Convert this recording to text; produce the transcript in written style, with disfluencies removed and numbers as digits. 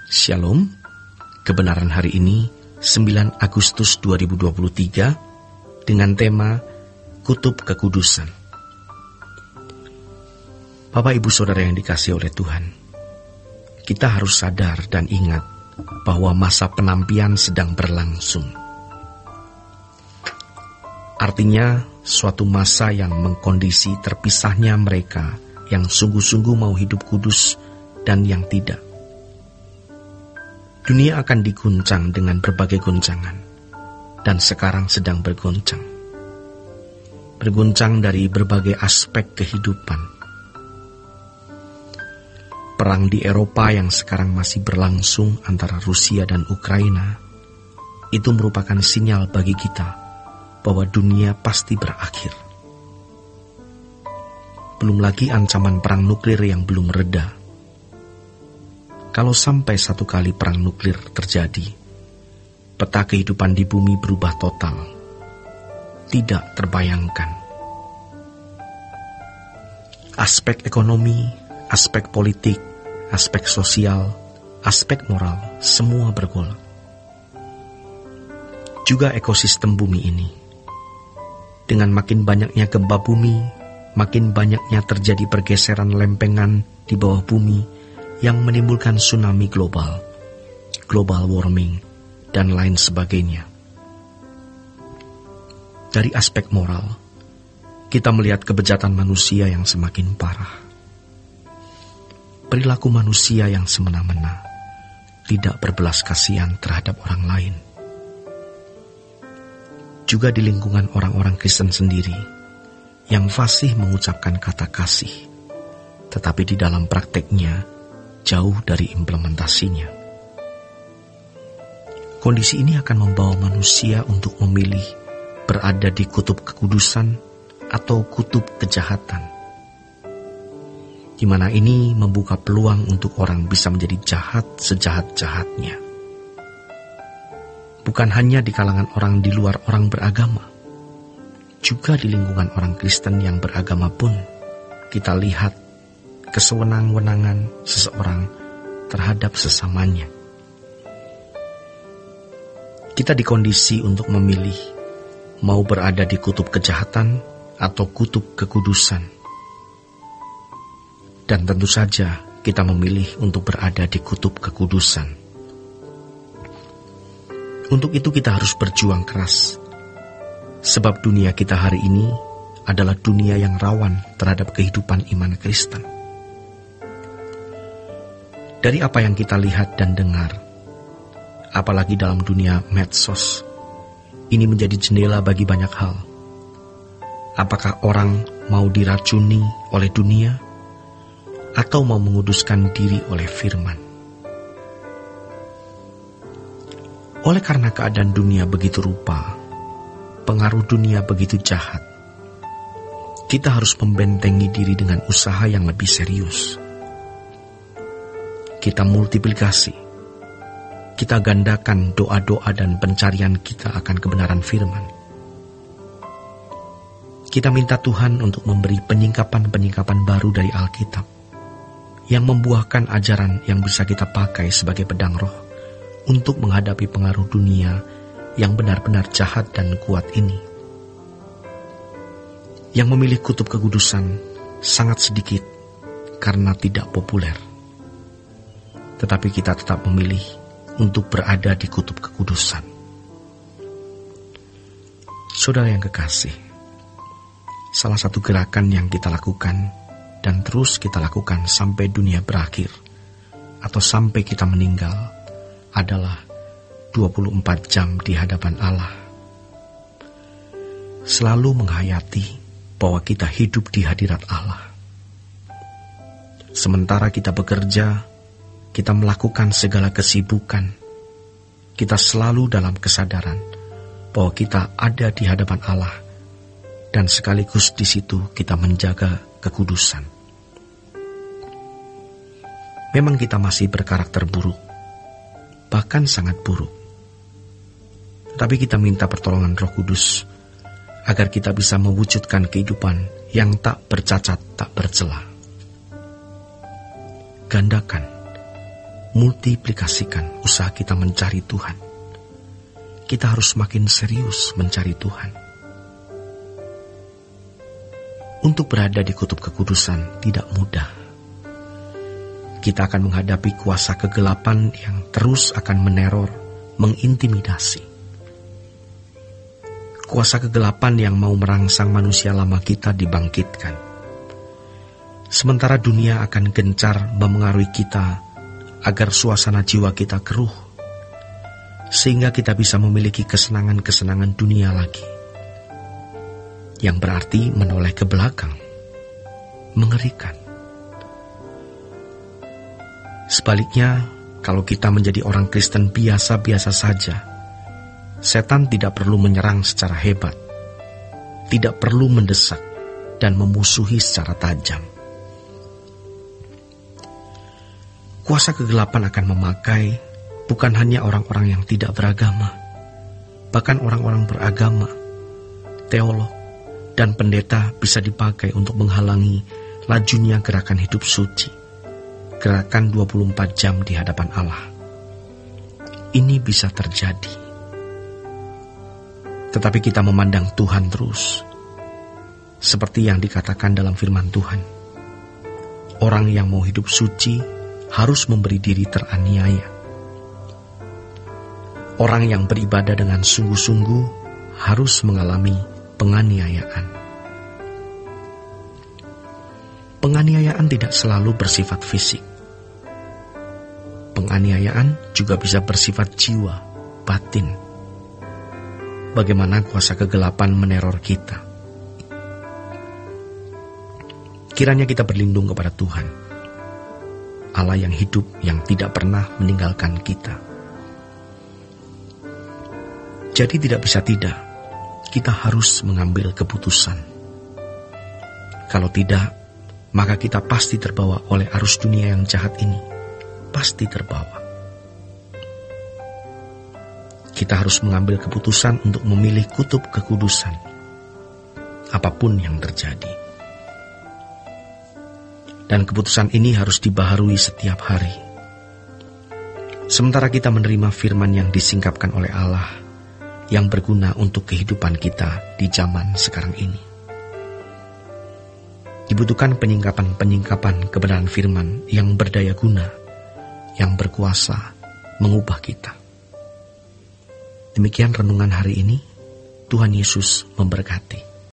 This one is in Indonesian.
Shalom, kebenaran hari ini 9 Agustus 2023 dengan tema Kutub Kekudusan. Bapak Ibu Saudara yang dikasihi oleh Tuhan, kita harus sadar dan ingat bahwa masa penampian sedang berlangsung. Artinya suatu masa yang mengkondisi terpisahnya mereka yang sungguh-sungguh mau hidup kudus dan yang tidak. Dunia akan diguncang dengan berbagai goncangan, dan sekarang sedang bergoncang. Bergoncang dari berbagai aspek kehidupan. Perang di Eropa yang sekarang masih berlangsung antara Rusia dan Ukraina, itu merupakan sinyal bagi kita bahwa dunia pasti berakhir. Belum lagi ancaman perang nuklir yang belum reda. Kalau sampai satu kali perang nuklir terjadi, peta kehidupan di bumi berubah total. Tidak terbayangkan. Aspek ekonomi, aspek politik, aspek sosial, aspek moral, semua bergolak. Juga ekosistem bumi ini. Dengan makin banyaknya gempa bumi, makin banyaknya terjadi pergeseran lempengan di bawah bumi, yang menimbulkan tsunami global, global warming, dan lain sebagainya. Dari aspek moral, kita melihat kebejatan manusia yang semakin parah. Perilaku manusia yang semena-mena, tidak berbelas kasihan terhadap orang lain. Juga di lingkungan orang-orang Kristen sendiri, yang fasih mengucapkan kata kasih, tetapi di dalam prakteknya, jauh dari implementasinya. Kondisi ini akan membawa manusia untuk memilih berada di kutub kekudusan atau kutub kejahatan, di mana ini membuka peluang untuk orang bisa menjadi jahat sejahat-jahatnya. Bukan hanya di kalangan orang di luar orang beragama, juga di lingkungan orang Kristen yang beragama pun kita lihat kesewenang-wenangan seseorang terhadap sesamanya. Kita dikondisi untuk memilih mau berada di kutub kejahatan atau kutub kekudusan. Dan tentu saja kita memilih untuk berada di kutub kekudusan. Untuk itu kita harus berjuang keras, sebab dunia kita hari ini adalah dunia yang rawan terhadap kehidupan iman Kristen. Dari apa yang kita lihat dan dengar, apalagi dalam dunia medsos, ini menjadi jendela bagi banyak hal. Apakah orang mau diracuni oleh dunia, atau mau menguduskan diri oleh firman? Oleh karena keadaan dunia begitu rupa, pengaruh dunia begitu jahat, kita harus membentengi diri dengan usaha yang lebih serius. Kita multiplikasi, kita gandakan doa-doa dan pencarian kita akan kebenaran firman. Kita minta Tuhan untuk memberi penyingkapan-penyingkapan baru dari Alkitab, yang membuahkan ajaran yang bisa kita pakai sebagai pedang roh untuk menghadapi pengaruh dunia yang benar-benar jahat dan kuat ini. Yang memilih kutub kekudusan sangat sedikit karena tidak populer. Tetapi kita tetap memilih untuk berada di kutub kekudusan. Saudara yang kekasih, salah satu gerakan yang kita lakukan dan terus kita lakukan sampai dunia berakhir atau sampai kita meninggal adalah 24 jam di hadapan Allah. Selalu menghayati bahwa kita hidup di hadirat Allah. Sementara kita bekerja, kita melakukan segala kesibukan, kita selalu dalam kesadaran bahwa kita ada di hadapan Allah dan sekaligus di situ kita menjaga kekudusan. Memang kita masih berkarakter buruk, bahkan sangat buruk. Tetapi kita minta pertolongan Roh Kudus agar kita bisa mewujudkan kehidupan yang tak bercacat, tak bercela. Gandakan, multiplikasikan usaha kita mencari Tuhan. Kita harus makin serius mencari Tuhan. Untuk berada di kutub kekudusan tidak mudah. Kita akan menghadapi kuasa kegelapan yang terus akan meneror, mengintimidasi. Kuasa kegelapan yang mau merangsang manusia lama kita dibangkitkan. Sementara dunia akan gencar memengaruhi kita agar suasana jiwa kita keruh, sehingga kita bisa memiliki kesenangan-kesenangan dunia lagi, yang berarti menoleh ke belakang, mengerikan. Sebaliknya, kalau kita menjadi orang Kristen biasa-biasa saja, setan tidak perlu menyerang secara hebat, tidak perlu mendesak dan memusuhi secara tajam. Kuasa kegelapan akan memakai bukan hanya orang-orang yang tidak beragama, bahkan orang-orang beragama, teolog, dan pendeta bisa dipakai untuk menghalangi lajunya gerakan hidup suci, gerakan 24 jam di hadapan Allah. Ini bisa terjadi. Tetapi kita memandang Tuhan terus, seperti yang dikatakan dalam firman Tuhan. Orang yang mau hidup suci harus memberi diri teraniaya. Orang yang beribadah dengan sungguh-sungguh harus mengalami penganiayaan. Penganiayaan tidak selalu bersifat fisik. Penganiayaan juga bisa bersifat jiwa, batin. Bagaimana kuasa kegelapan meneror kita. Kiranya kita berlindung kepada Tuhan, Allah yang hidup, yang tidak pernah meninggalkan kita. Jadi tidak bisa tidak, kita harus mengambil keputusan. Kalau tidak, maka kita pasti terbawa oleh arus dunia yang jahat ini. Pasti terbawa. Kita harus mengambil keputusan untuk memilih kutub kekudusan, apapun yang terjadi. Dan keputusan ini harus dibaharui setiap hari. Sementara kita menerima firman yang disingkapkan oleh Allah, yang berguna untuk kehidupan kita di zaman sekarang ini. Dibutuhkan penyingkapan-penyingkapan kebenaran firman yang berdaya guna, yang berkuasa mengubah kita. Demikian renungan hari ini. Tuhan Yesus memberkati.